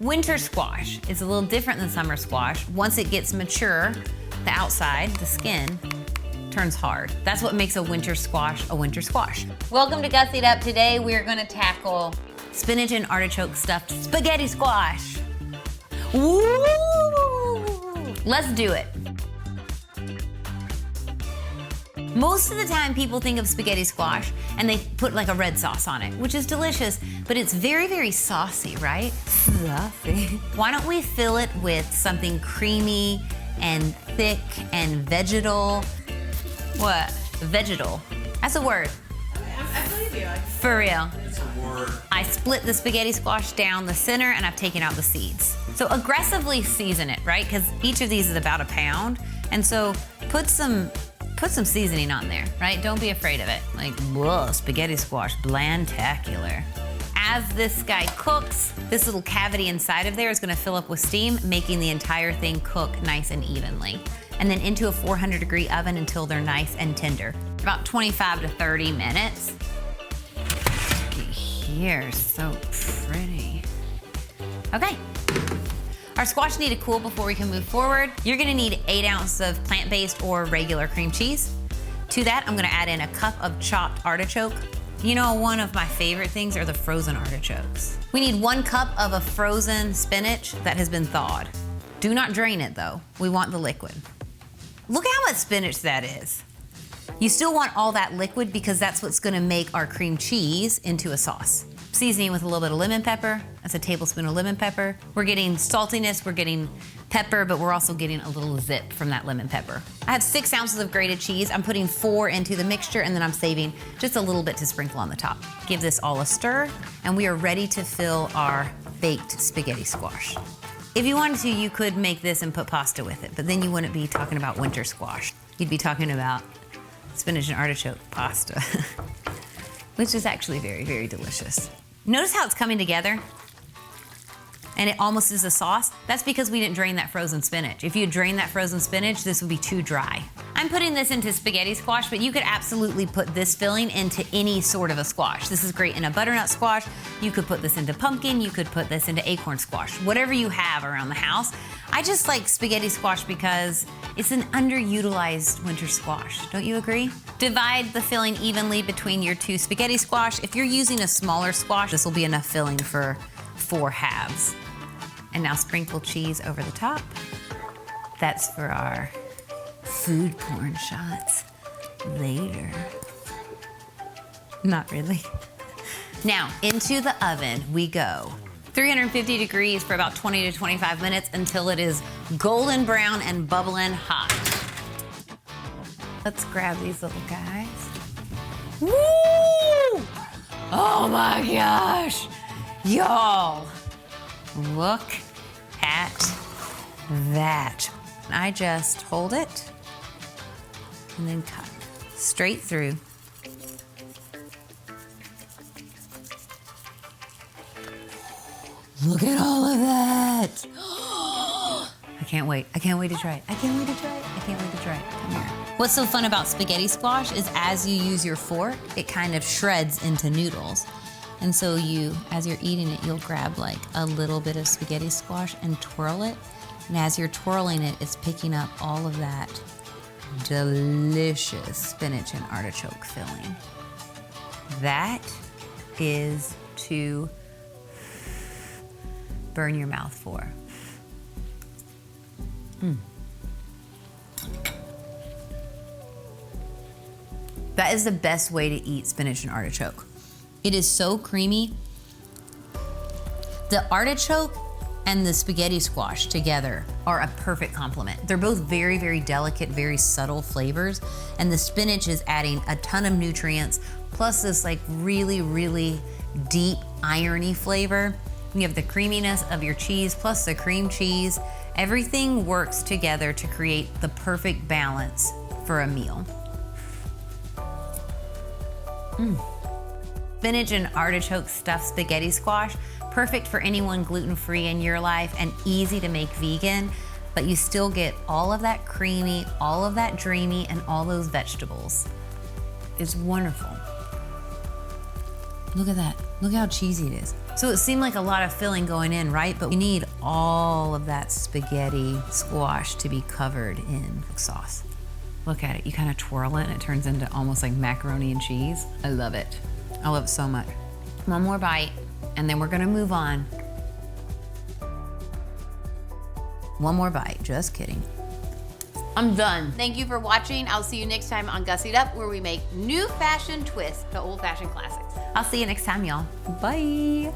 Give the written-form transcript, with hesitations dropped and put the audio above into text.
Winter squash is a little different than summer squash. Once it gets mature, the outside, the skin, turns hard. That's what makes a winter squash a winter squash. Welcome to Gussied Up. Today we are gonna tackle spinach and artichoke stuffed spaghetti squash. Woo! Let's do it. Most of the time people think of spaghetti squash and they put like a red sauce on it, which is delicious, but it's very, very saucy, right? Saucy. Why don't we fill it with something creamy and thick and vegetal? What? Vegetal. That's a word. I believe you. For real. It's a word. I split the spaghetti squash down the center and I've taken out the seeds. So aggressively season it, right? Because each of these is about a pound. And so put some seasoning on there, right? Don't be afraid of it. Like, whoa, spaghetti squash, bland-tacular. As this guy cooks, this little cavity inside of there is gonna fill up with steam, making the entire thing cook nice and evenly. And then into a 400-degree oven until they're nice and tender. About 25 to 30 minutes. Looky here, so pretty. Okay. Our squash need to cool before we can move forward. You're gonna need 8 ounces of plant-based or regular cream cheese. To that, I'm gonna add in a cup of chopped artichoke. You know, one of my favorite things are the frozen artichokes. We need 1 cup of a frozen spinach that has been thawed. Do not drain it though. We want the liquid. Look how much spinach that is. You still want all that liquid because that's what's gonna make our cream cheese into a sauce. Seasoning with a little bit of lemon pepper. That's a tablespoon of lemon pepper. We're getting saltiness, we're getting pepper, but we're also getting a little zip from that lemon pepper. I have 6 ounces of grated cheese. I'm putting 4 into the mixture and then I'm saving just a little bit to sprinkle on the top. Give this all a stir and we are ready to fill our baked spaghetti squash. If you wanted to, you could make this and put pasta with it, but then you wouldn't be talking about winter squash. You'd be talking about spinach and artichoke pasta, which is actually very, very delicious. Notice how it's coming together? And it almost is a sauce. That's because we didn't drain that frozen spinach. If you had drained that frozen spinach, this would be too dry. I'm putting this into spaghetti squash, but you could absolutely put this filling into any sort of a squash. This is great in a butternut squash. You could put this into pumpkin. You could put this into acorn squash, whatever you have around the house. I just like spaghetti squash because it's an underutilized winter squash. Don't you agree? Divide the filling evenly between your 2 spaghetti squash. If you're using a smaller squash, this will be enough filling for 4 halves. And now sprinkle cheese over the top. That's for our food porn shots later. Not really. Now, into the oven we go. 350 degrees for about 20 to 25 minutes until it is golden brown and bubbling hot. Let's grab these little guys. Woo! Oh my gosh! Y'all, look at that. I just hold it and then cut straight through. Look at all of that. I can't wait. I can't wait to try it. I can't wait to try it. I can't wait to try it. Come here. What's so fun about spaghetti squash is as you use your fork, it kind of shreds into noodles. And so as you're eating it, you'll grab like a little bit of spaghetti squash and twirl it. And as you're twirling it, it's picking up all of that delicious spinach and artichoke filling. That is to burn your mouth for. That is the best way to eat spinach and artichoke. It is so creamy. The artichoke and the spaghetti squash together are a perfect complement. They're both very, very delicate, very subtle flavors. And the spinach is adding a ton of nutrients, plus this like really, really deep irony flavor. You have the creaminess of your cheese plus the cream cheese. Everything works together to create the perfect balance for a meal. Spinach and artichoke stuffed spaghetti squash, perfect for anyone gluten-free in your life and easy to make vegan, but you still get all of that creamy, all of that dreamy, and all those vegetables. It's wonderful. Look at that. Look how cheesy it is. So it seemed like a lot of filling going in, right? But we need all of that spaghetti squash to be covered in sauce. Look at it, you kind of twirl it and it turns into almost like macaroni and cheese. I love it. I love it so much. One more bite and then we're gonna move on. One more bite, just kidding. I'm done. Thank you for watching. I'll see you next time on Gussied Up, where we make new fashion twists to old fashioned classics. I'll see you next time, y'all. Bye.